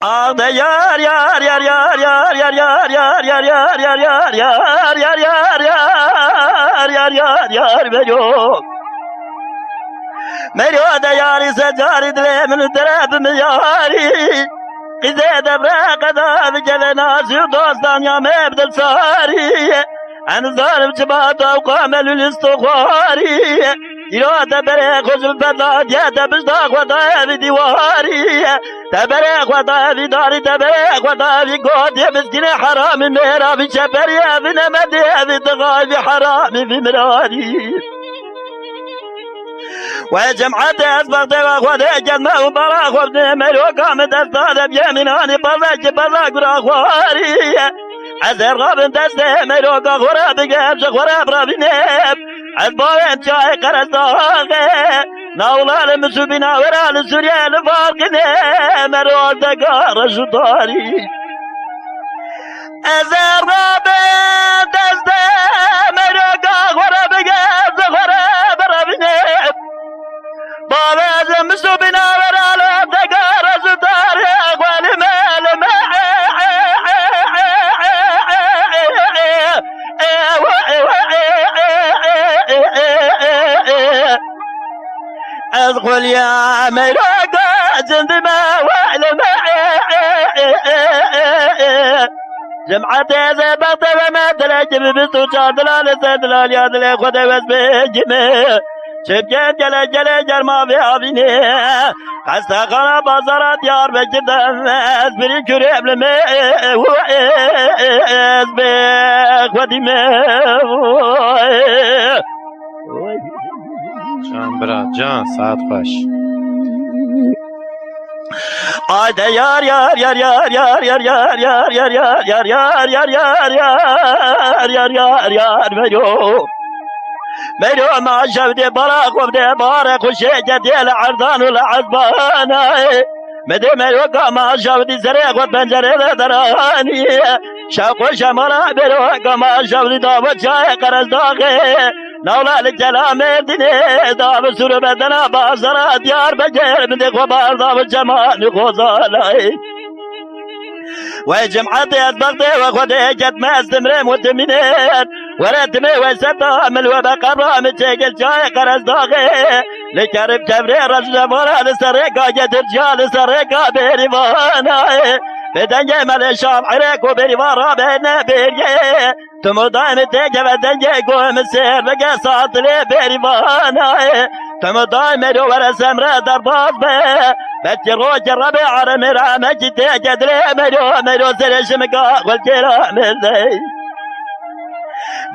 Ağda yar yar yar yar yar yar yar yar yar yar yar yar yar yar yar yar yar yar Mero Mero da yar ise cari dilemin terabim yari Qize de bırakada bir gelen azı dostan ya mebdil sari En zalim çıbata ukamelül istiğfari İrade berek huzul fedla diye de bizdak ve da evi divari Teberek ve da evi dari teberek ve da evi god diye miskine harami mehrabi çeperi evi nemedi evi tıgaybi harami fi mirari وجمعت أسبق دواق وديجت ما وبراق وابن ملوك قامت أستاذ بيمناني بضاك بضاق راقواري عزر غابن تسته ملوك غراب قابش غراب رابي نيب عزبوين شاي قرصاقي ناولا لمسوبنا ورا لسوريا لفاقني مروك دقار شطاري عزر غابن تسته ملوك غراب قابش غراب رابي نيب بابا مسوبنا ورا لدقار شطاري أقوالي مالي أدخل يا ميراقا جندما وعلم جمعت هذا بغض وما تلاجب بسوشا دلال سدلال يا دلال خد وزبجمي شبكت جلا جلا جرما في عبيني قصة خنا بازارات يار بجدن أسبري كريب لمي وأسبك وديمي جان برا جان ساعت خوش آیده یار یار یار یار یار یار یار یار یار یار یار یار یار یار یار یار یار مرو مرو ما شفت براق وبدي بارق وشيجت العرضان والعزبان مدي مرو ما شفت زريق وبنجر دراني شاق وشمرا مرو ما شفت دابت شاي قرز داغي نولا للجلام دني داب سر بدنا بازرات ديار بجير من غبار داب الجمال غزالاي وجمعتي أسبقتي وخدي جد ما استمري متمنين ورتمي وستعمل وبقرا متشكل شاي قرز داغي لكرب كبري رجل مرا لسرقا جد رجال سرقا بيريوانا بدنجي مال شامعرك وبيريوارا بينا بيريه تمو دايم تيجي بدنجي قوم السير بقى ساطلي بيريوانا تمو دايم رو ورسم را درباز بي بتي روج الربيع عرمي رامج تيجي دري مرو سرش مقاق والكرام ذي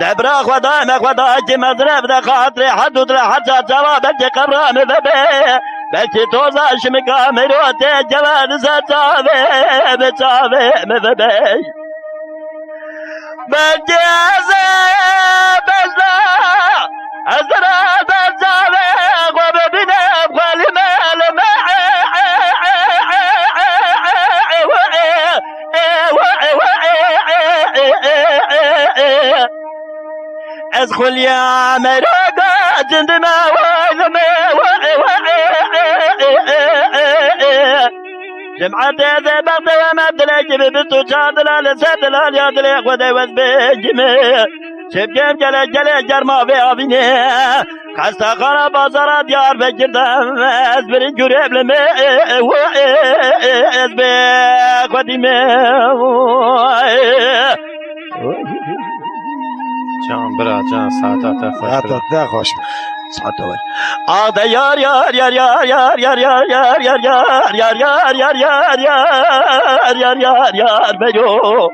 دبراخ ودايمك ودايجي مضرب دا خاطري حدود لحجة جوابك قرام ذبي بلكي توزاش مقام روتي جوان ستابي بتابي مذبي بلكي عزيب أزرع بزابي وببني بخالي مال ادخل يا مراقا جندما وعلمي جمعت هذا بغض وما تلاجب بسوشا دلال سدلال يا دليق ودي وزبجمي شبكم جلا جلا جرما في عبيني قصة خنا بازارات ديار بجردم أسبري كريب لمي وأسبك وديمي جان برا جان ساعت خوش ساعت اول آده یار یار یار یار یار یار یار یار یار یار یار یار یار یار یار یار یار مرو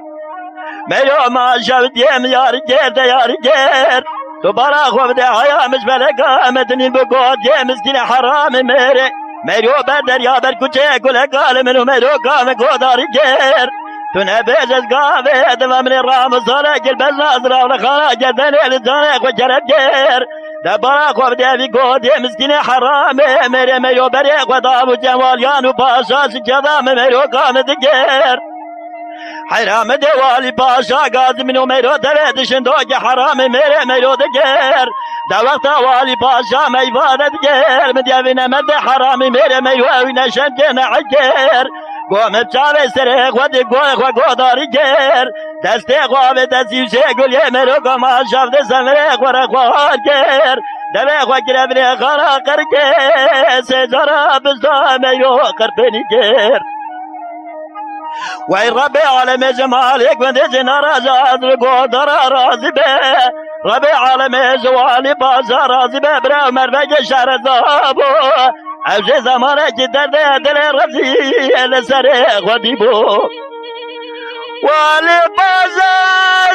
مرو ما شفت يم يار جير يار جير دوباره خوب ده حيا مش بلقا مدني بقود يا مسكين حرام مري مرو بدر يا بركوچه كل قال منو مرو قام قدار جير تنبجز قابه دم من الرام صالح البزاز راول خراج دني لزانق وجرب جير دبره خوب ده بقود يا مسكين حرام مري مرو بريق وضاب جواليان وباشاش جذام مرو قام دجير حرام دوالي باشا قاضي منو ميرو تريد شندوك حرام ميري ميرو دقير دا وقت والي باشا ميفادة دقير مديابنا مد حرام ميري ميرو وينا شنجنا عجير گوم چاوه سره خود گوه خود گوداری گر دست قوه دستیوشه گلیه مرو گوم شفت سمره خوره خواه گر دبه خواه گره بره خارا قرگه سجارا بزدامه یو قرپنی گر وای رب عالم جمال یک بنده جنا راجاز بگو دارا رازی به رب عالم جوالی بازا رازی به برا مروگ شهر زابو اوج زمانه که درد دل رازی لسر خودی بو والی بازا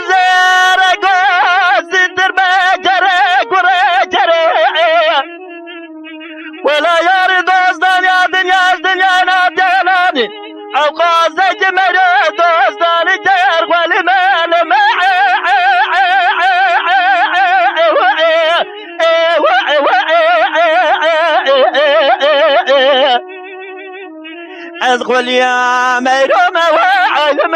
زیر گوزی در بکره گره کره ولا یاری دوستان یا دنیا نادیانانی او قازه که مرا دوستانی در ولی من از قولیا میرم و علم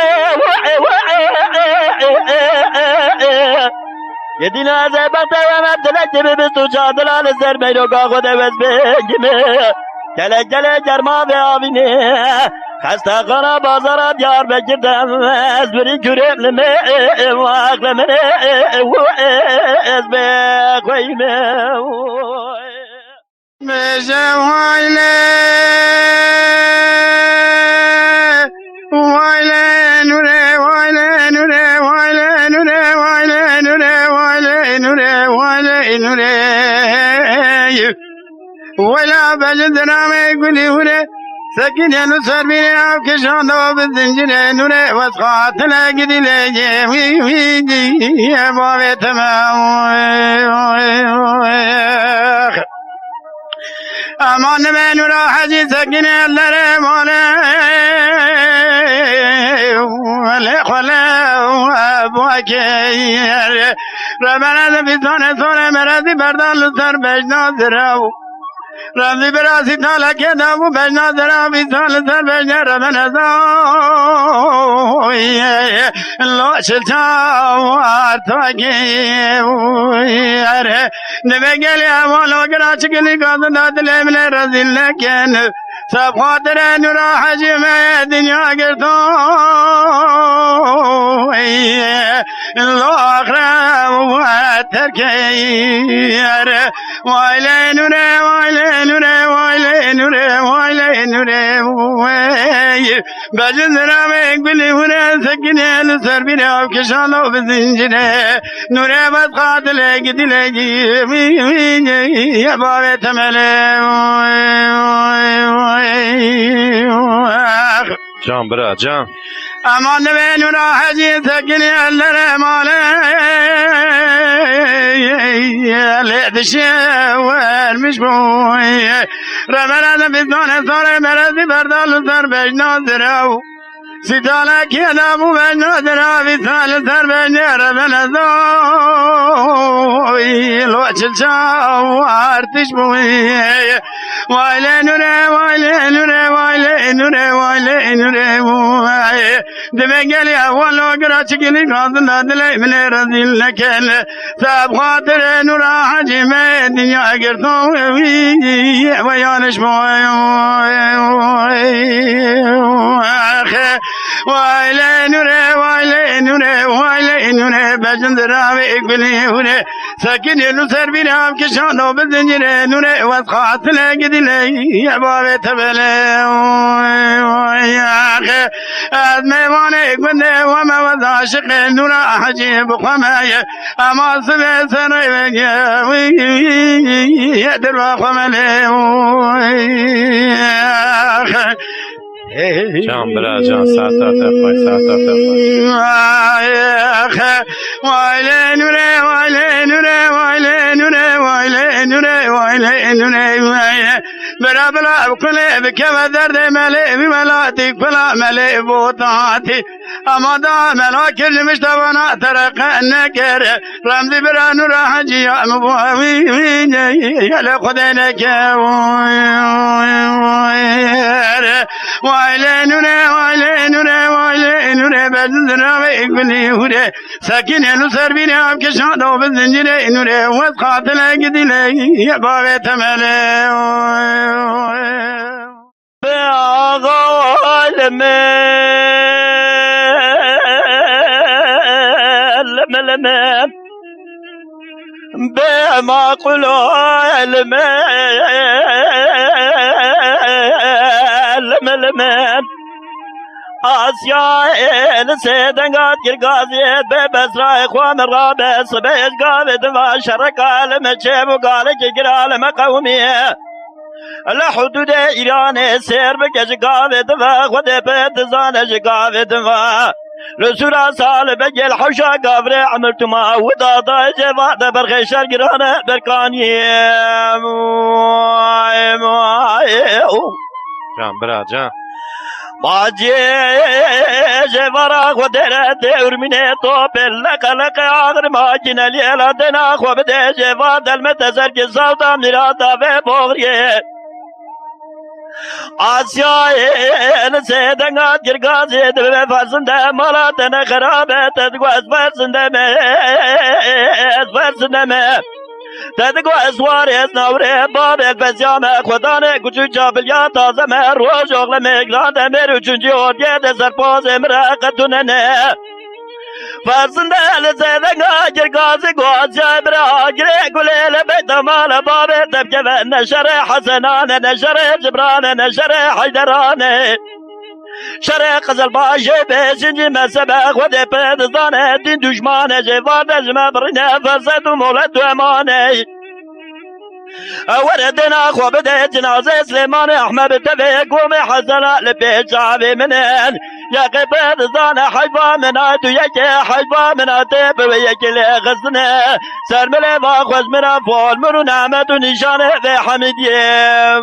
یدین از بطه و مبتلک ببستو چادلال سر میروگا خود وز بگیمه گله گله گرما به آبینه خسته خانه بازارات یار بگردم از بری کرم لمه و عقل منه و از بخویمه بشه وایله نوره وایله نوره وایله نوره وایله نوره وایله نوره وایله نوره ولا بجدرامه گلی هوره سکین یانو سر بیره آب کشان دو بزنجره نوره وسخات لگدی لیجه وی وی دی باوی تمام امان به نورا حجی سکین اللره مانه ولی خله ابواکیر ربنا بیزان سوره مرزی بردان لسر بجناز رو رمزی براسی تالک دامو بجناز رو بیزان لسر بجناز ربنا زوی لوشل چاوار تاکیر نبگلی اوالو گراچ گلی گازن دادلی من رزیل لکن سب خاطر نورا حجم دنیا گرتو الاخره و ترکیر وایله نوره وایله نوره وایله نوره وایله نوره بجن رامه گلی هوره سکنه لسر بیره آب کشانو بزنجره نوره بس قاتله گدله یه باوه تمله جان برا جان امان به نورا حجی سکنی اللره ماله لیدشه ورمش بوی رمرد بیزان ساره مرزی بردال سر بجناز رو سیتاله که دامو بجناز رو بیسال سر بجنه بنزوی لوچل شاوارتش بوی وایله نوره وایله نوره وایله نوره وایله نوره وای دمگلی اولو گراچ گلی گازن دادلی من رزیل نکل سب خاطر نورا حجم دنیا گرتو و یانش بوی وایله نوره وایله نوره وایله نوره بجند راوی اقبلی هوره سکین نو سر بیرام کشانو بزنجره نوره وز خاطله گدیله یه باوی تبله از میوان اقبنده و موز عاشق نورا حجی بخوامه اما سبه سره بگه یه در بخوامله جان برا جان ساعتا تخوای ساعتا تخوای وایله نوره وایله نوره وایله نوره وایله نوره وایله نوره برا بلا بکله بکم درد ملی بملاتی کلا ملی بوتاتی اما دا ملا کل مشتوانا ترقه نکر رمزی برا نور حجی مبوی یل خدا نکه وایله نوره وایله نوره وایله نوره بدن راوی اقبلی هوره سکینه نو سر بینه آب کشان دو بزنجره نوره وز قاتله گدیله یباوه تمله به آقا المال بما قلوا المال آسیا لسیدنگات گرگازیت به بسرای خوام رابط سبیش قابد و شرکال مچه بگاله گرال مقومیه لحدود ایران سیر بکش قابد و خود پتزانش قابد و رسول سال بگل حوشا قابر عملتما ودادا جواد برخیشر گرانه برکانیه جان برا جان باجي جبرا خدرة دورمينة طوبل لك آخر ما جنا ليلا دنا خبدة جواد المتزر جزاودا مرادا في بغرية آسيا نسيدنا جرغازي دبي فرسنده مالاتنا خرابة تدقواز فرسنده فرسنده تدقو اسواريس نوري بابك بسيامة خداني كچو جابليا تازه مرو شغل مقران مرو چونجي هوديه سرپوز امرقتوننه فرسنده لسيدنا جرغازي قوازي برا جري قليل بيت مال بابي تبكي نشر حسنان نشر جبران نشر حيدران شرق قزل باشه بسنجي مسبق ودي پدزانه دين دشمانه جواد جمع برنه فرزد و مولد و امانه وردنا خواب ده جنازه سليمان احمد تبه قوم حسنا لبيت شعبي منين يا قبل زانه حيفا من عدو يكي حيفا من عتب ويكي لغزنه سرمله واخوز من فول مرو نعمت و نشانه في حميديه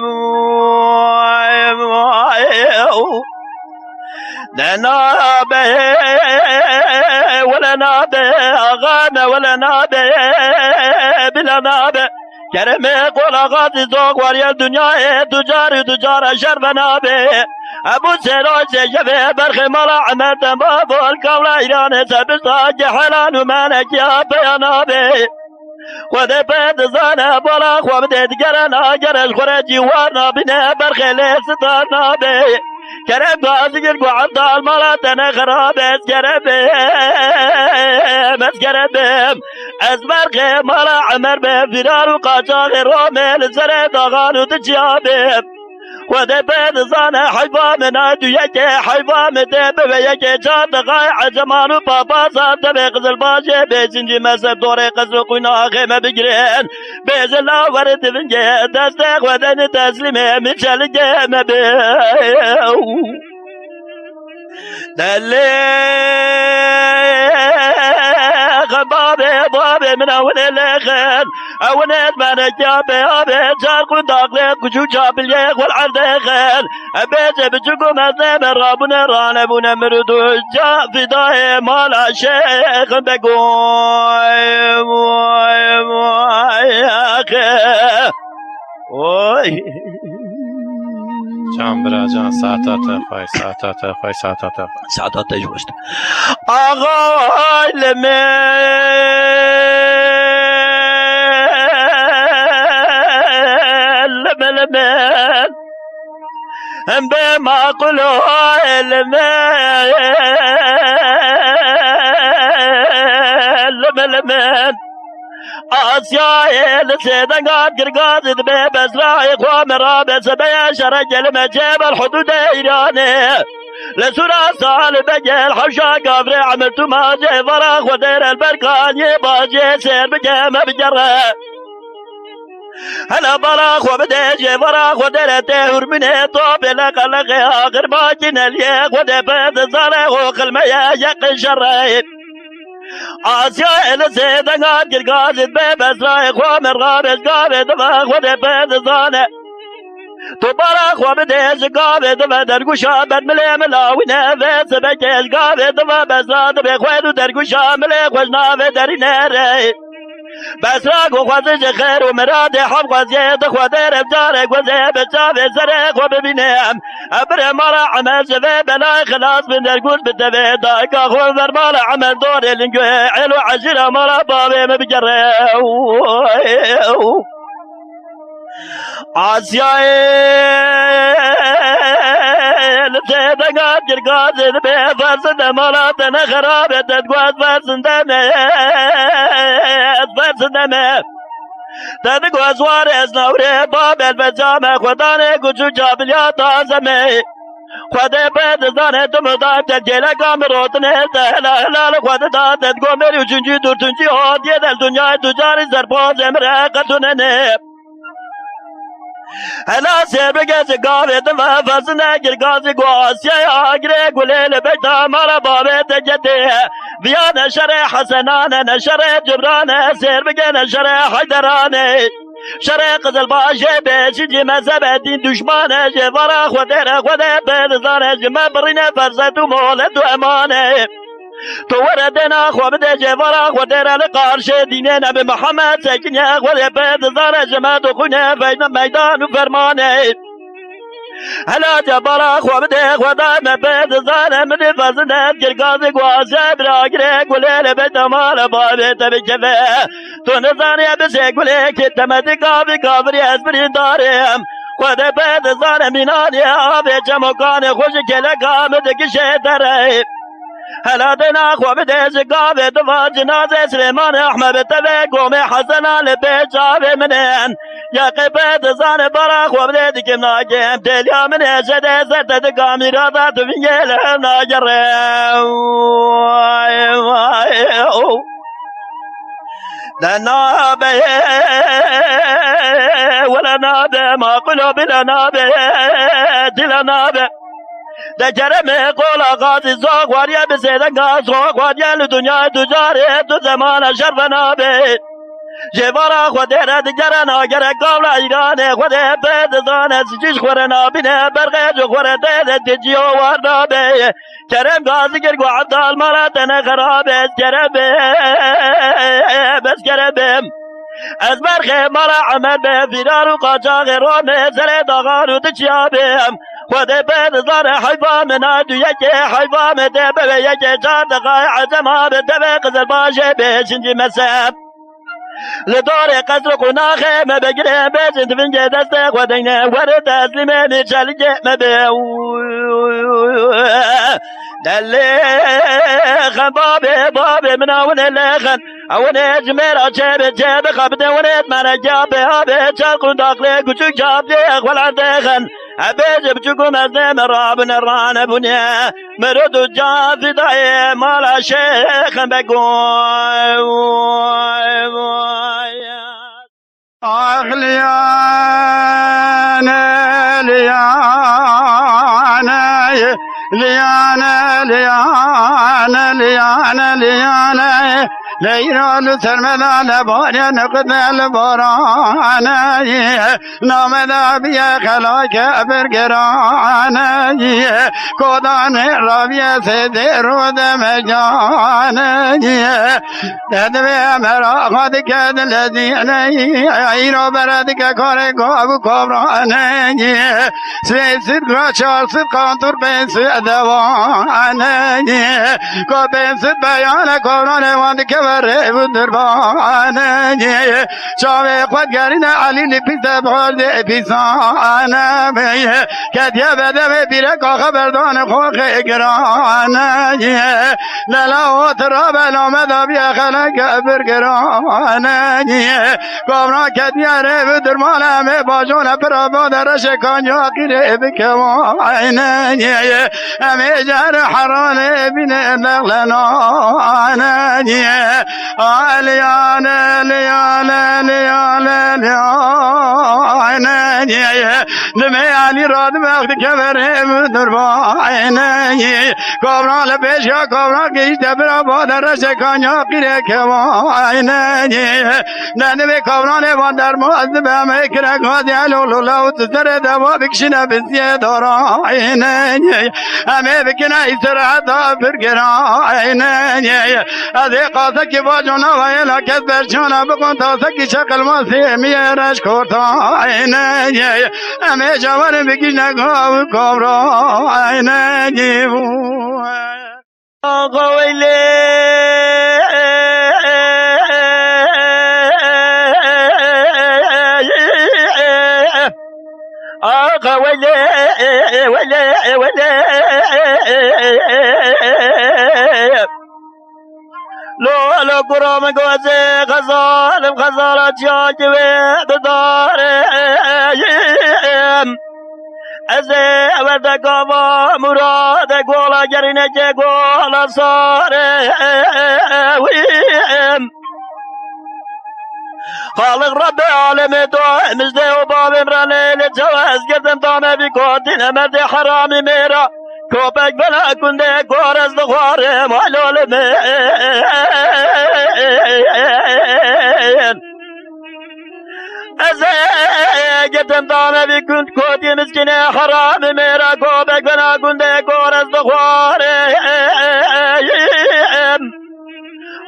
نابه ولا نابه أغانى ولا نابه بلا نابه كرمي قول أغاثي زوق وريا الدنيا تجار شرف نابه أبو سيروج شفه برخي ملا عمد بابو الكولا إيران سبساج حلان ومانك يا بيانابه وده بيت زانه بولا خواب ديدگرنا جرش خورجي وارنا بنا برخي لستار نابه كرم بازير قعد المالاتنا خراب اسكربم اسمر مالا عمر بفرار وقاچاق رومل سر داغان وتجابم وده بيت زانه حيفا من عدو يكي حيفا مدب ويكي جار دقاي عجمان وبابا صابت بقز الباجي بيسنجي مسب دوري قزر قوينا خيمة بقرين بيز الله ورد فنجي دستق ودن تسليمي من شلقي مبيو دليق بابي من اول الاخر اونت من جابي ابي جارق وداقلق وشو جاب اليق والعرض خير ابيت بجوكم ازم رابنا رانبونا مردو جاء في داي مالا شيخ بقوي موي اخي اوي جان برا جان ساعتات خواهی ساعتات تجوشت آغا المال هم بما قلوا المال آسيا لسيدنقات قرقازد ببسراء إخوام رابس بيشر جلمة جيب الحدود إيراني لسورة صال بجل حوشا قبر عملتو ما جي فراخ ودير البركان يباجي سير بجيمة بجرة هلا براخ وبدي جي فراخ ودير تهور مني طوب لقلق آخر باجين اليق ودي بيت زارخ وخلمية يق شريب آسيا لسيدنقات قرقازد ببسراء إخوام رابس قابد وده بيت زانه تبارك وبديش قابد بدرقوشا بدملي ملاوي نفس بكيش قابد وبسراد بخويد ودرقوشا ملي خوشنا في داري ناري بسراق وخوزش خير ومراد حب خوزيد خودير بجارك وزيب الشافي سريق وببينام أبري مرا عمل شفي بلاي خلاص من درقوش بالتفي دايك أخوة فرمال عمل دوري لنقوي علو عشرة مرا بابي مبجري آسيا سيدنا جرقاز بفرسد مالاتنا خرابة تدقوات فرسن دمي فرسن دمي تدقوا سوارس نوري باب الفجامة خداني كچو جابليات آزمي خده بد زانه دمدار تجيلا كامروتنه سهلا هلال خده دا تدقوا مري وچنجي دورتنجي هاديه دل دنيا تجاري زرپاز امره قطننه هلا سيبقى سقافة دفا فاسنا قرقاسي قواسيا آقري قليل بيتا مالا بابي تجدي فيانا شري حسنانا نشري جبرانا سيبقى نشري حيدراني شري قزل باشي بيشي جي مذهب دين دشمانه جفارا خودير خودي بيدزانه جمع برينه فرزتو مولد و امانه تو وردنا خوابده جوارا خودر لقارش دینه نبی محمد سکنه خود بردزانه جمعت و خونه فیدن میدان و فرمانه هلا جبارا خوابده خودم بردزانه مدی فزنه گرگازی گواسه براگره گلیل بیت مال بابی تبی کفه تو نزانی بشه گلی که تمدی کافی کافری از برین دارم خود بردزانه مینانی آبی چمکان خوش کله کامده کشه داره هلا دنا خواب ديز قابي دفا جنازة سليمان احمد تبي قومي حسنا لبيت شافي منين يا قبيت زان برا خواب ديدك مناجم تليا من شدي ستة قامي راضا تفنجي لنا جرم لنا بي ولا نابي ما قلوب لنا بي لنا بي ده کرم قول آغازی زاق واریا بسیدن گاز خواه واریا لدنیا تجاری تو زمان شرف نابی جوارا خودر دیگرن آگر قول ایران خود بدزان سجیش خور نابینه برغج خور دید دیجی و وار نابی کرم گازی گرگو عبدال مراتن خرابی کرم بس کرم از برخ مرا عمل به فیرار و قاچاق رومه سر داغان و دچیابیم خود بردزان حیفام نادو یکی حیفام دبه و یکی چار دقای عزم به دبه قزل باشه بشنجی مسب لدور قصر قناخه ما بگیره بشند فنجه دسته خودینه ورد تسلیمه میچلیگه مبه دلخن بابه مناونه لخن اونه جميرا جاب خبده ونت مانا جاب هابه چاقون داخله كچوك جاب ديخ والعدخن عبيج بچوكم ازنم رابن الران بنيه مردو جاب دايه مالا شيخن بقوي ليانا ليانا ليانا ليانا ليانا ليانا ليران سرمدا لباريا نقدنا لبارانا نامدا بيا خلاك برقرانا كودان رابيا سيدي رود مجانا ددوي مرا خدك الذين عيرو بردك كوري قابو كبرانا سيد غاشار سيد قانتور بين سيد دوانا كوبين سيد بيانا كبرانا واندك ره دربانه شاوه خودگرین علی لپیز بخورد پیسانه کدیه بده بیره که خبردان خوخ گرانه للاوت را بلامه دا بیا خلق برگرانه گمرا کدیه ره درمان همه باجون پراباد رش کانیاقی ره بکوانه همه جر حرانه بینه نغلنانه ليانا ليانا ليانا ليانا دمي علي راد وقت كبرهم دربانا كبرا لبيشا كبرا كيش دبرا بادر رشكانيا قيرك وانا دمي كبرا لبادر مؤذب مكرك هادي علولو لو تزر دوا بكشنا بزيه درانا همه بكنا يسرع دابر قرانا هذه قاسك باجونا ويلا كذبر شونا بقون تاسك شكل ما سيمي رشكور تاينا امي جوار بكيشنا قاو كبرا عينا جيبو قويلي آقا ولی لو قرام گوزه غزالت جاجوه دارم از ورد گاوا مراد گولا گرینه که گولا سارم خالق رب عالم دائمزده و باب امرانه لجواز گردم دامه بی کودین مرد حرامی میرا کوپک بلا کنده کور از دخوارم حلولمین از گردم دامه بی کند کودی مسکینه حرامی میرا کوپک بلا کنده کور از دخوارم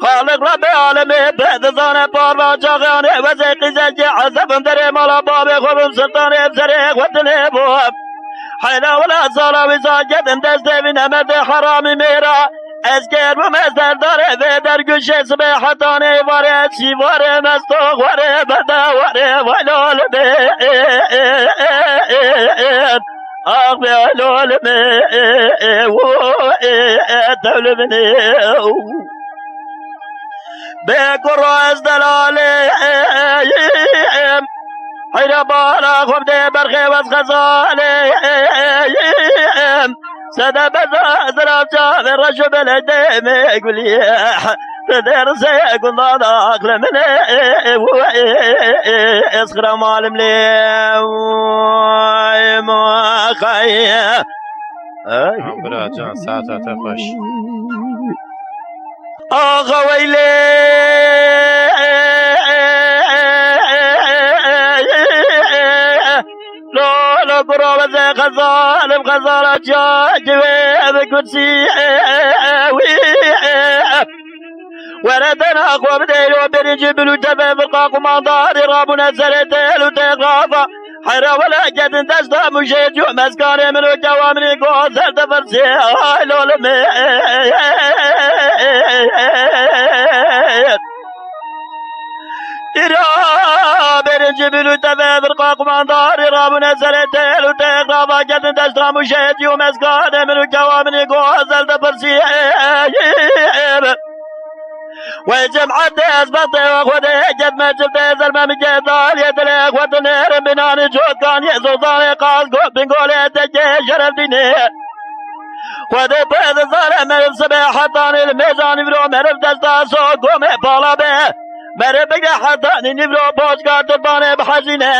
خالق رب عالمه بعد زانه پاروا چاقانه و زیقی زجی عذبم در مالا باب خوبم سلطانه بسره خودنه بوب حیلا ولا صالا وزاجدم دسته بی نمد حرامی میرا از گرمم از داره و در گوشه سبحتانه واره چی واره مستوق واره بدا واره ولولمه آق به ولولمه دولمنه بکر از دلالیم حیلا بالا خفته برخی و از خزالیم صدا بزراب جاب رشو بلده مگولیح تدر سيكون ضاد أقل من اسخر مالم لي ما خيا برا جان ساعتا تفش ويلي لو قرب زي غزالة جاجوي بكرسي وردنا أقوى بديل وبرنجي بلو تفا فرقاق ومنظار رابنا سرتيل وتغافا حيرا ولا جد تستا مشيت يوم اسكاري من وجوامني قوزر تفرسي لولمي برنجي بلو تفا فرقاق ومنظار رابنا سرتيل وتغافا جد تستا مشيت يوم اسكاري من وجوامني قوزر تفرسي وجمعت أسبطي وخذي جد ما جبت زلمة من جدال يدلي أخوة نير بناني جود كان يزوضاني قاس بنقولي تجي شرف ديني خذي بيض الظالم مرف سبيح حطاني الميزان يفرو مرف دستا سوق قومي بالا بيه مرف بقى حطاني نفرو بوشكار ترباني بحزيني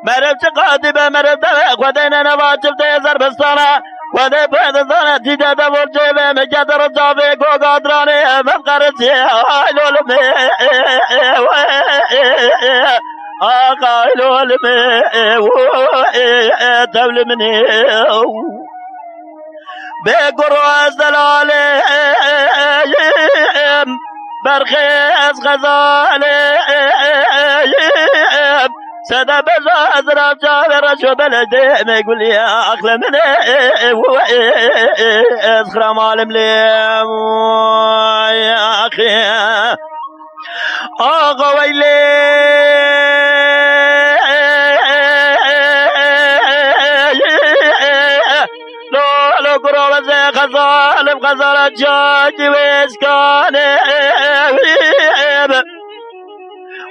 مرف تقادي بمرف دلي خذينا نواجب تيزر بستانا وده بعد ذلك تيجي دور جيبه مجد رجافي قادراني من قرتي لولمي لولمي تولمني بقراص دلالي برخيص غزالي سدا بزاز رجع رشو بلدي ما يقول يا أخلى من أسخر مالم لي يا أخي ويلي لو قرب زي غزالة جاجي ويسكاني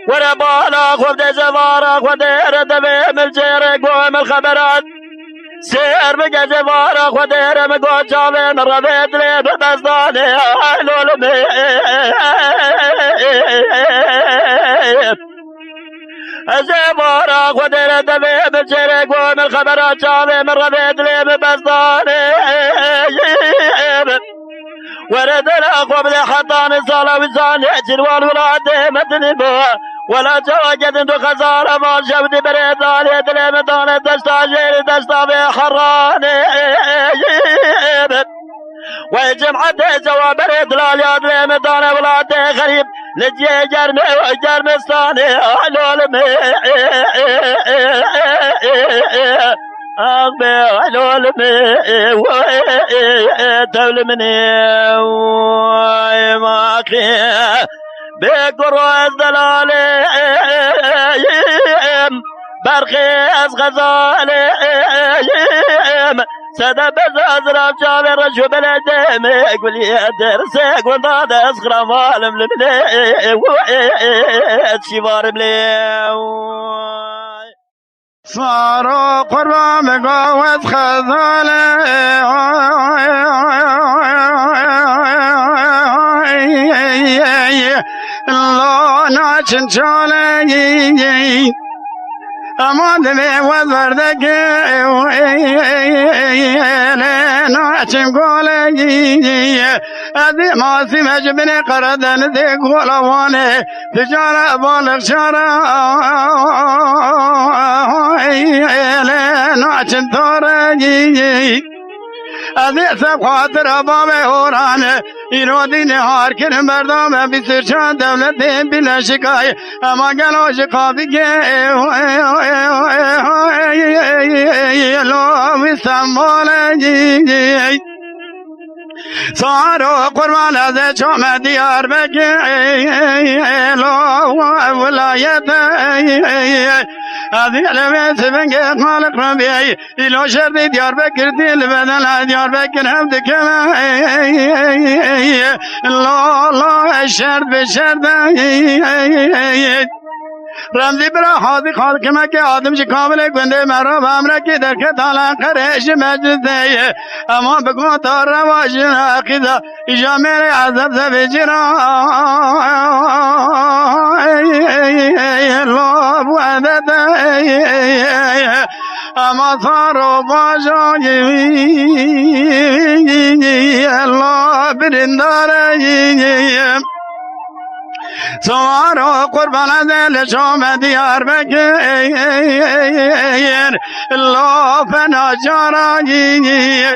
وربانا خفت زفارة خفت ردبي من الجيرك وهم الخبرات سير بقى زفارة خفت رمقو جابي من ربيت لي ببزداني لولمي زفارة خفت ردبي من الجيرك وهم الخبرات جابي من ربيت لي ببزداني ورد الأخوة بلي حطاني صالة وزاني جروان ولا مدني بوا ولا جواجد اندو خزارة ما شبدي بريداني دلي مداني تستاجيري تستابي حراني وجمعتي جوا بريد لالياد لي مداني ولا خريب لجي جرمي وجرمستاني لولمي أغبي لولمي تولمني ماكي بقراص دلالي برخیز غزالیم صدا بزاز راب جاوی رجو بلدم قولی درسه قنداد اسخرام والم لبنه شیوارم لیم صاروا قربان قوت خزاله لا ناچن چاله امان دمی وزردک ناچن گوله ادی ماسی مجبن قردن دی گولوانه تجاره بالغ شاره ناچن تاره ادی سب خاطر بام اورانه اینو دی نهار کن مردم بیسر چند دولت بلا شکای اما گلو شکابی که لو سنباله سارو قربان از چوم دیار بکی لو ولایت از علم سبنگت مالک ربی ایلو شردی دیار بکر دیل بدن دیار بکر هم دکم لا شرد به شرد رمزی برا حاضی خال کمک آدم چی کامل گنده مرا بامره که در که تالان قرش مجلسه اما بگو تا رواشن عقیده ایجا میره عذب زبی جرا لاب وعدت اما صارو باشایی الله برنداره سوارو قربان دل شام دیار بکیر الله فنا جارایی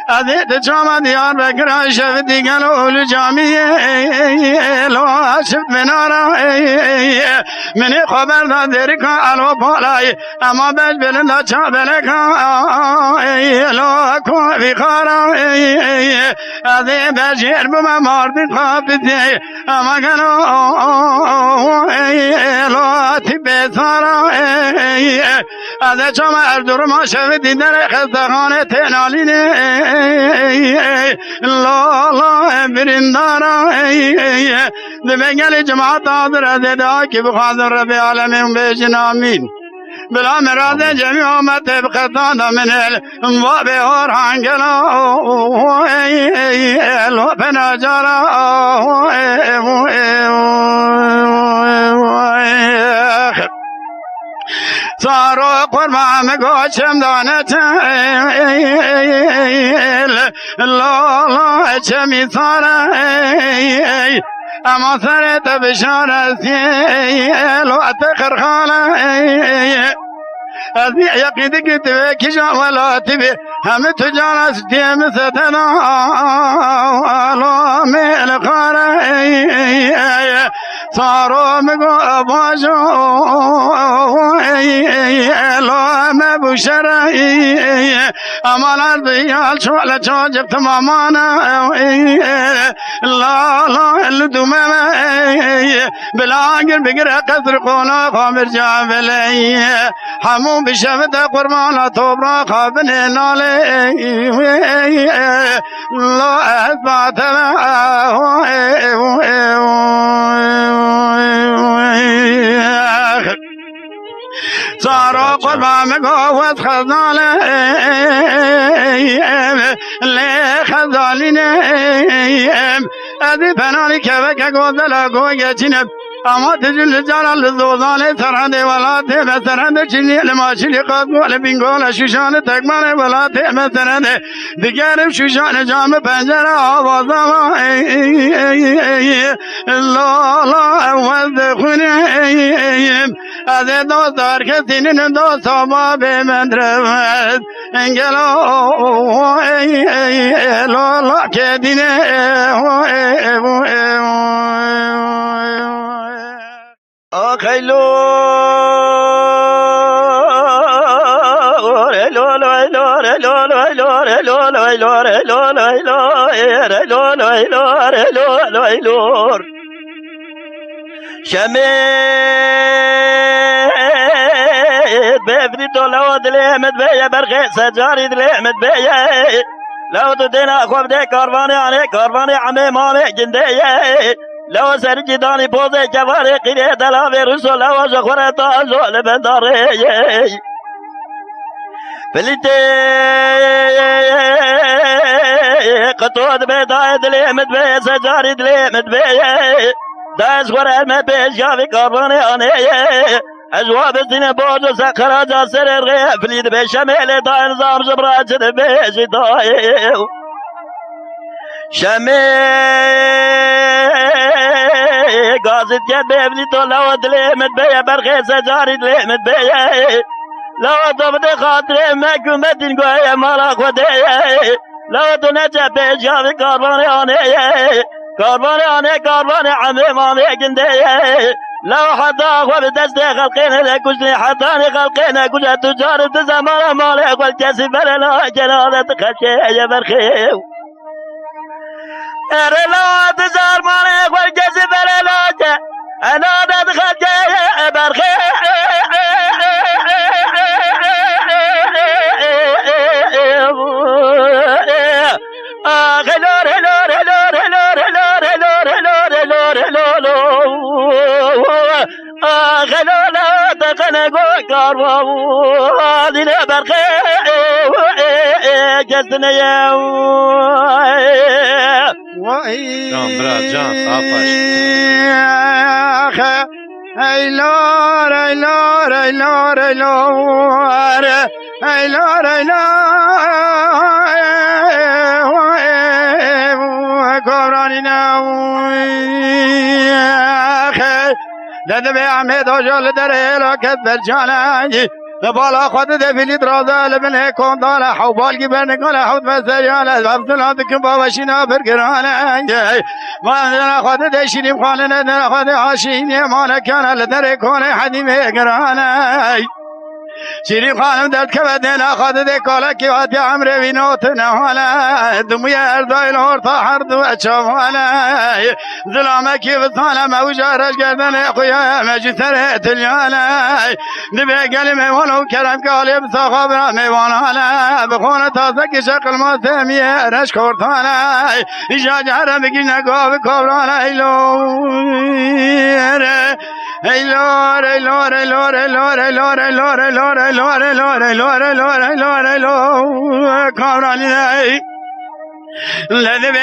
ادیت شام دیار بکر شب دیگر اول جامیه لو شب منارا منی خبر دادری که الو پالای اما بج بلندا چا بلکا لو کو بیخارا ادی بجیر بما ماردی خابدی اما گلو لو تی بیسارا ادی چما اردور ما شب دیدر خستخانه تنالینه لا لا برندارا دبگل جماعت آدر دیدا کی بخاطر رب العالمین بیجن آمین بلا مراد جميع امت بقطان من الواب اور هانگلا لو بنا جرا صارو قربان گوشم دانت لا چمی ساره اما سرت بشارتی لو اتخر خاله از یقیدی که تو کجا ولاتی به همه تو جان از دیم ستنا لو میل خاره صارو مگو باشو لو مبوشر امان الدیال شوال چوجب تمامانا لا لا لدوم بلاگر بگر قدر قونا خامر جاولی همو بشفت قربانا توبرا خابن نالی لا اثبات صاروا قربان قوت خزاله لخزالين ادي فناني كبك غزل گوگه چینب اما تجل جلال زوزان سرحد ولات سرحد چینی لماشلی قدگول بینگول شوشان تکمان ولات سرحد دیگر شوشان جام پنجره آوازم لا وزد خونیم از دوست دار کسینین دوست باب من رفت انگلو لا که دینه خیلو شمه بفريتو لو دليمت بيا برخي سجاري دليمت بيا لو تدينا خوب دي كارواني عني كارواني عمي مامي جندي لو سرجي داني بوزي كفاري قرية دلاوي رسول لو شخورة تازو لبنداري فلتي قطود بيداي دليمت بيا سجاري دليمت بيا دايس غرال ما بيش جافي كارباني عني أجواب الدين بوجو سخرا جاسر الغيب فليد بشميل داي نظام جبراج بيش داي شميل قاصد جد بيفلي طلعوا دليمت بيا برخي سجاري دليمت بيا لو ضبط خاطري ما كمتين قوية مالا خودي لو تنجا بيش جافي كارباني عني كارباني عمي مامي قندي لو حتى أخوة بدستي خلقين لكشني حتاني خلقين كشة تجار تزمار مالي والكسي بلنا جنالة خشي يا برخيو لا تجار مالي والكسي بلنا أنا دخلت يا برخيو خلونا تقنقو كاروا دينا برخي جسنا يا جان برا جان صافش اي لور اي لور اي لور اي لور اي لور اي لور كوراني دد بعمد وجل دريل كذب الجاني بالا خد دفلي درازة لبن هيكون ضالة حوبال جبن قال حوت مسجالة بابتنا بكم بابشنا برقرانة ما عندنا خد دشيني بخالنا دنا خد عاشيني ما كان لدري كون حدي مقرانة شيري خانم درد كبدنا خد دي كولا كيوات يا عمري بينوتنا هلا دمي أرضي الهورطة حرد وأتشوفنا ظلامك كيف طالع موجة رش قردن أخويا مجي ثريت اليانا نبي قلمي ولو كرم قالي بصخابنا ميوانا بخونة تازك شكل ما تمية رش كورتانا إجاج حرم بقينا قوة كورانا لور كوراني لذبي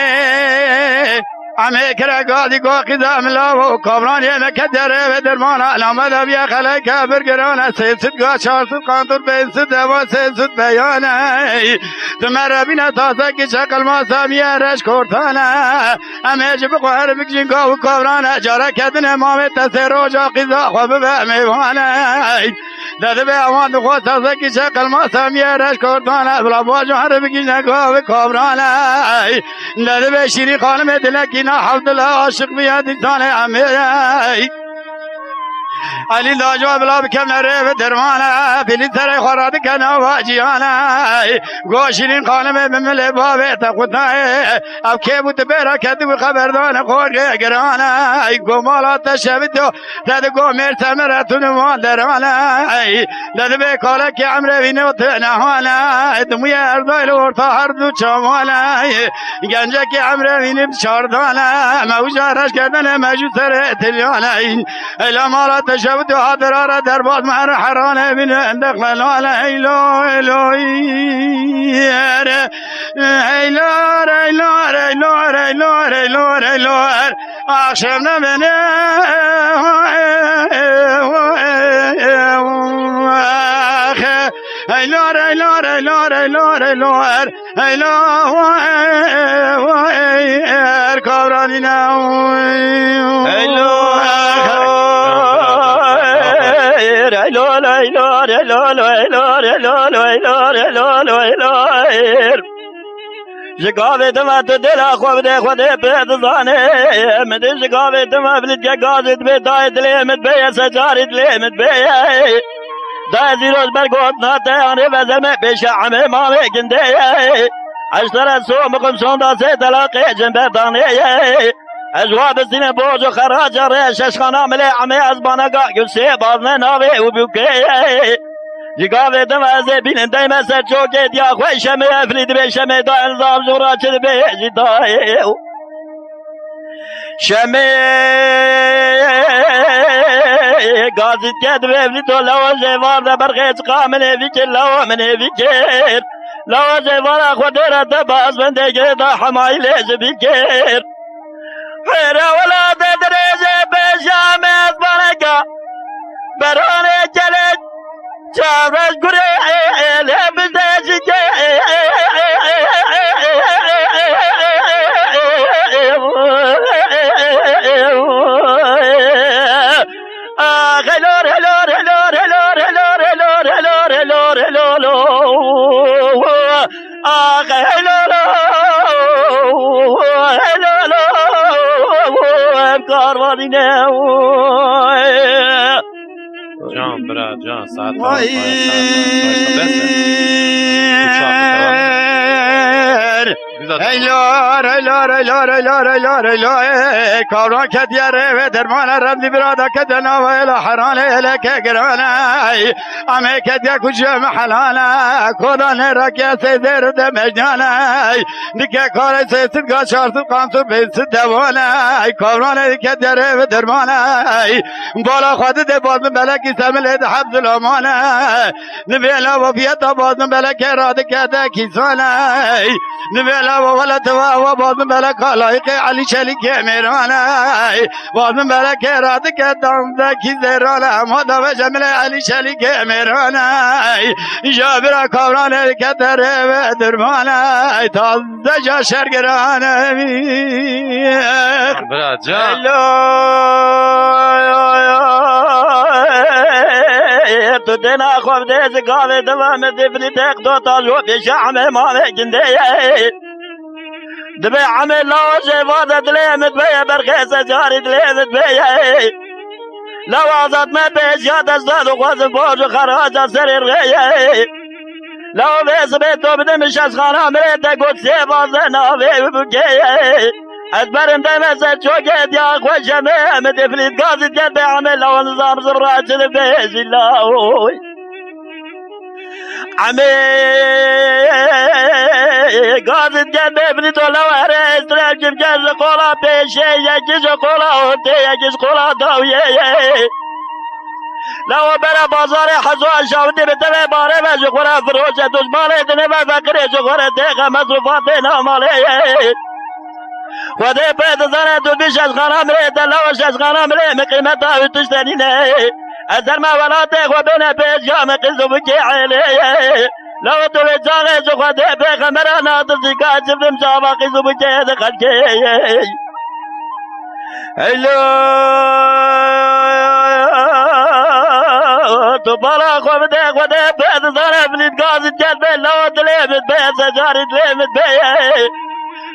عمي كرا قاضي قو قدام الله كبراني مكدر بدرمانا لما ذبي خليك برقرانا سيد صدقا شار صدقان طور بين صدق وسيد صدق بيانا تمر بنا تاسك شكل ما سامية رش كورتانا عمي جبقو هربك جنقا وكبرانا جارا كدنا مامي تسير وجا قضا خواب بأميوانا لذبي عوان دخو تاسك شكل ما سامية رش كورتانا بلا بواجو هربك جنقا وكبرانا لذبي شيري خانم دلكي عبد الله عاشق بيد انسان عمي علي لاجوا بلا بكم نريب درمانا بلي تري خراد كنا واجيانا غوشين خانم بمل باب تقطاي او كيف تبرا كدو خبردان خور غرانا غمالا تشبتو تدغو مرتمرتون ما درمانا لدبي كولك عمرو بينوتنا هانا دمي ارضي ورطا هردو چمالا گنجك عمرو بين شاردانا موجارش كردن مجسر تليانا الا مالا تشبت حضرارة دربات مهر حرانة من اندخل الوالا هيلو هيلو هيلور هيلور هيلور هيلور هيلور هيلور أخشمنا من هيلور هيلور هيلور هيلور هيلور هيلور كورانينا هيلور جگاوی دم تو دل خواب ده خود پید زانه مد جگاوی دم بلد جگازت به دای دل مد به سجاری دل مد به دای زیروز برگوت ناته آنه وزم پیش عمه مامه گنده اشتر سو مقم سوندا سه تلاقی جنب دانه اجواب السنة بوجو خراج ريش اشخانا ملي عمي ازبانقا قلسي باظنا ناوي وبيوكي يقاوي دمازي بين دايما سرچوكي ديا خوي شمي افريد بي شمي دا انظام زورا چل بي جدايو شمي قازد كد بفريد لو زيوار دا برغيز قامني فيكر لو مني فيكر لو زيوار اخوة ديرا دباز من ديكر دا حماي ليز بيكر حيرا ولا تدريزي بشامي اصبرقا براني جلج جابش قرية لبزاجي هلور هلور هلور هلور هلور هلور هلور هلور هلور هلور هلور كاروانينه جان برا جان ساعت ایلار ایلار ایلار ایلار ایلار ایلار کاران که دیاره و درمان رمزی برادا که دنا و ایلا حرانه ایلا که گرانه همه که دیا کجا محلانه کلانه را که سیزر ده مجنانه دیگه کار سیست گا شارست قامسو بیست دوانه کارانه که دیاره و درمانه بالا خود ده بازم بلکی سمله ده حبز الامانه نبیلا و فیتا بازم بلکی راده که ده کیسانه نبیلا و ولد و بازم بلک لایق علی چلی که میرانه بازم بلک راده که دام ده کی زرانه ما دا جمله علی چلی که میرانه جابر کارانه که دره و درمانه تازه جا شرگرانه برا جان تو دنا خواب دیز گاوه دوام دیفری تک دو تالو پیش عمه مامه گنده دبي عمل لوجه وادت ليمت بيا برخيص جاري ليمت بيا لو عزت ما بيش يا تزداد وغازم فوج خراج سرير غيا لو بيس بيتو بدمش أسخانا مريتا قد سيبا زناوي وبكيا أدبرم دايما سجوكت يا أخوة شميع متفليت قاصد جد عمل لو نظام زراج البيش اللاوي عمي قاصد جد ابني طولو هريس تراجم جز قولا بيشي يجيش قولا هوتي يجيش قولا داوية لو برا بازار حزوان شاودي بتبه باره وشخورا فروشة تجمالي تنبه فقري شخورا تيخا مصروفاتنا مالي ودي بيت زنه تو بيش اشخانا مريتا لوش اشخانا مري مقيمتا وتشترينه أزر ما ولا تخوى بنا بيش يا مقيزو بكي علي لو تو بيجاغي شخوى دي بيخ مرانا تسيكا شفرم شاباقي زو بكي دخل كي هلو تو بالا خوى بديخ ودي بيت زنه بليت قاسد جلبي لو تليمت بيت سجاري تليمت بي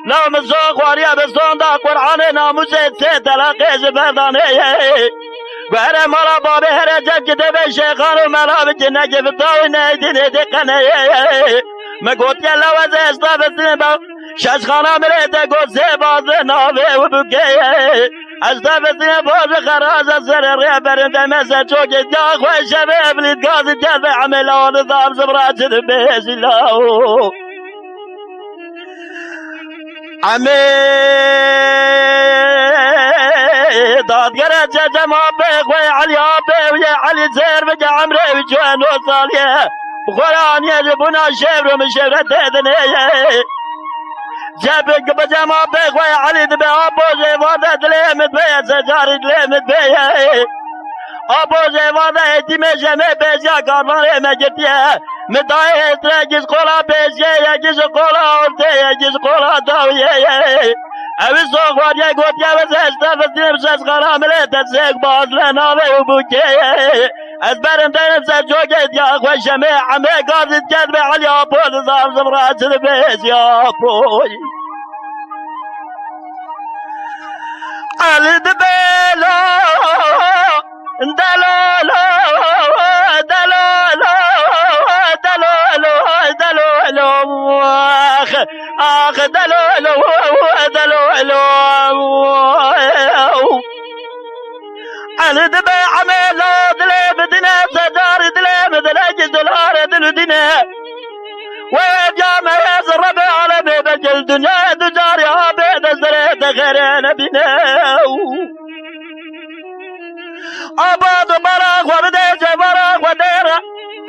لو مزوق واريا بستون دا قرآن ناموسه سه تلاقي زبردانه بره مالا بابي هره جب كتبه شيخان ومالا بجنه جفتاوي نايدين دقنه مقوت يلا وزه استافسين با ششخانه مريته قوت سه بازه ناوه وبكيه استافسين باز خراز سر ريبرنده مسا چوكي جاق وشبه بلد قاضي جلبه عملان ضار زبرات بيش الله عمي دادگره چه ما بخوی علی آبه و یه علی زیر بگه عمره و جوان و سالیه بخوران یه جبونا شبر و مشبرت دنه جبه بجه ما بخوی علی دبه آبوزه واده دلیمت بیه سجاری دلیمت بیه آبوزه واده ایتیمه جمعه بیشیا کاروانه مگرتیه مدای استرگیش قولا بیشیه یکیش قولا ارده یکیش قولا داویه اوی سوخوار یک گوتیه و زشته فستیم شش خرامله تسیق باز لناوه و بوکه از برم دینم سرچوکت یا خوشمه همه گازید کد به علی آپول زارزم راچل بیش یا آپول علی دبیلو دلالو دلالو دلالو دلالو آخ دلالو دلالو على دبي عملو دلي بدنا سجاري دلي بدلي دلار دلدنا وجامع يزرب على بيت الدنيا تجاري عبيد زريت غيرنا بنا أباد براغ ورديش براغ وديرة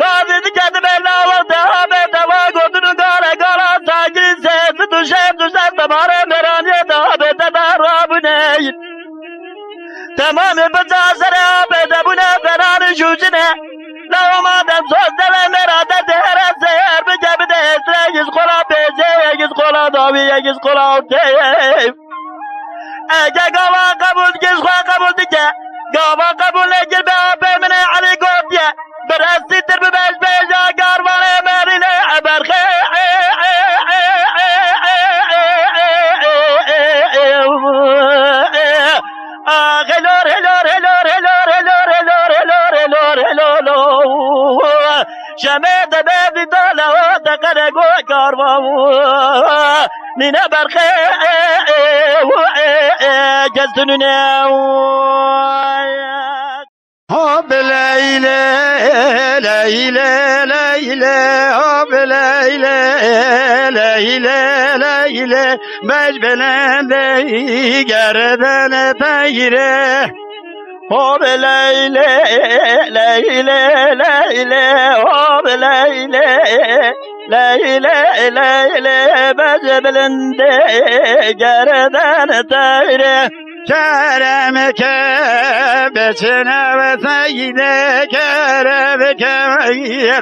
قاضي تكتب الله وردها بيت واقود نقارة قارة ساجري سيس تشيب تمارة مران يدا بيت دارابني تمام بجاسر بيت ابونا فران شوشنا لو ما تنصوص دل مرادة دهرة سير بجاب دهسر يسقلا بيجي يسقلا داوي يسقلا وتيب اجا قوا قبول جسخوا قبول دجا قوا قبول نجل بابا من علي قوبيا براسي ترب باش بيجا قاربالي ماريني عبرخي هلور هلور هلور هلور هلور هلور هلور هلور هلور شميت بابي طالع وتقرق وكاربامو نينا برخي جزتننا هوب ليلى ليلى ليلى هوب ليلى ليلى ليلى مجبلان دي قردان تايره هوب ليلى ليلى ليلى هوب ليلى ليلى ليلى مجبلان دي قردان تايره كرمك بتنا وسيدة كرمك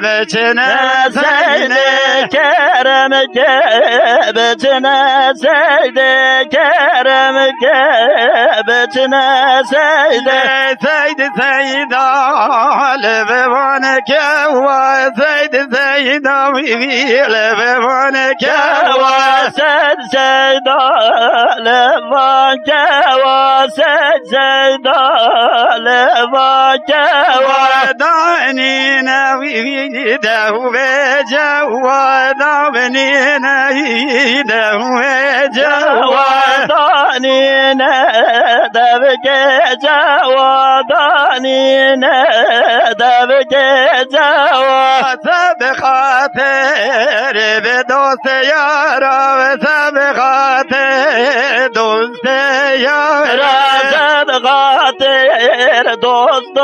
بتنا سيدة كرمك بتنا سيدة كرمك بتنا سيدة سيد سيدة لبوانك وسيد سيدة لبوانك وسيد سيدة لبوانك وسجد لباك ودعني نويده بجا ودعني نويده بجا ودعني ندبك ودعني ندبك وسبخاتر بدوست يارا وسبخاتر دوست يارا خاطر دوست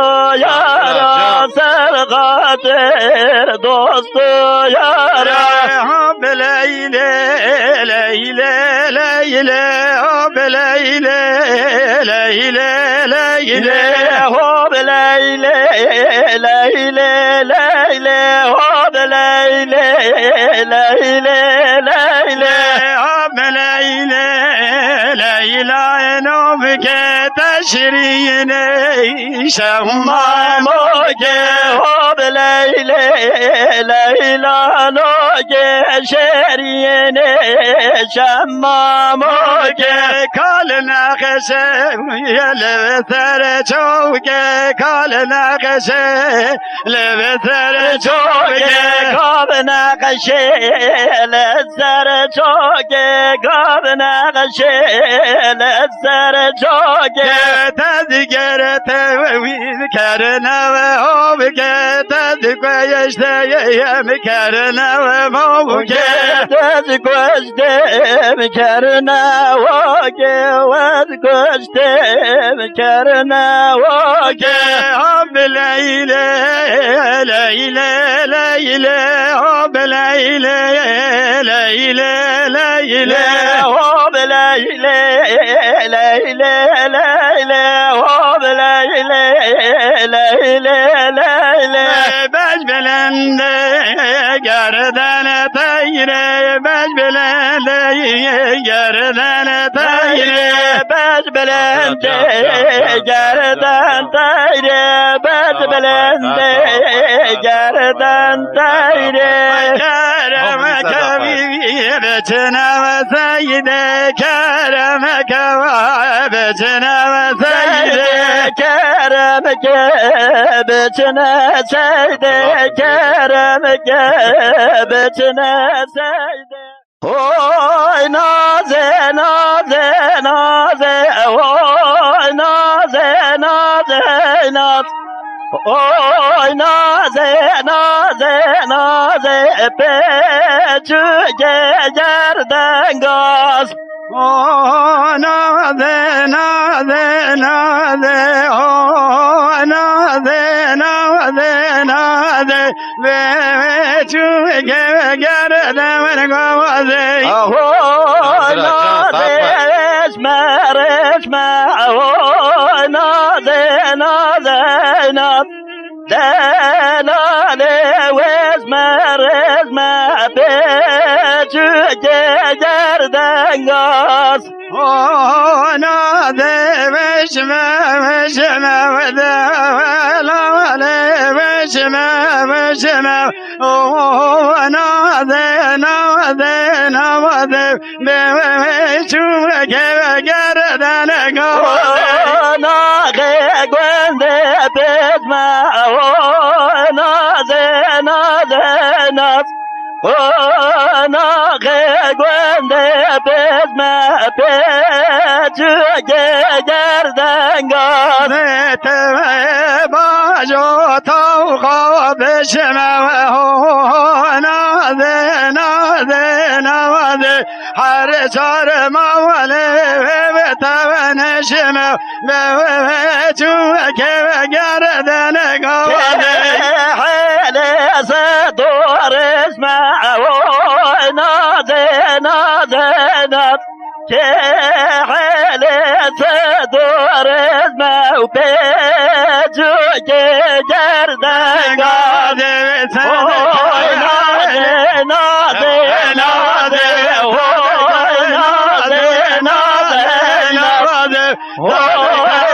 یارا سر خاطر دوست یارا هب لیله لیله لیله هب لیله لیله لیله هب لیله لیله لیله هب لیله لیله لیله هب لیله لیله نومك تشرين شمامك هب ليلى ليلى نوك شرين شمامك كالنا خشم يلبثر شوك كالنا خشم لبثر شوك كابنا خشم لبثر شوك كابنا خشم لبثر شوك تذكر تويل كرنا وهوبك تذكر يشتيم كرنا وهوبك تذكر يشتيم كرنا وذكر كرنا وك هب ليلى ليلى ليلى هب ليلى ليلى ليلى هب ليلى ليلى ليلى هب ليلى ليلى ليلى بجبلند گردن تیره بجبلند گردن تیره بجبلند گردن تیره بجبلند گردن تیره کرمک بچنم سیده کرمک بچنم سیده کرمک بچنم سیده کرمک بچنم سیده اوی نازه نازه نازه اوی نازه نازه نازه oy naze naze naze peçü gecerden gaz. Oh, naze, naze, naze, oh, naze, naze, naze, ve çünkü gerden gavaze. Oy naze esmer esmer, oy naze naze naze. Delale esmer esmer peçü gecerden gaz. Oh, naze, veşme, veşme, delale, veşme, veşme, oh, naze, naze, naze, ve çünkü gerden gavaze. Nage gwende bezme, o naze naze naz. O nage gwende bezme, peçü gecerden gaz. Teve bajo tavka beşme, oh, naze, naze, naze, her sarma vale ve teve neşme, ve çünkü gerden gavaze. Hele se dur esme, o naze naze naz. Hele se dur esme, peçü gecerden gaz. Oy naze naze naze, oy naze naze naze, oy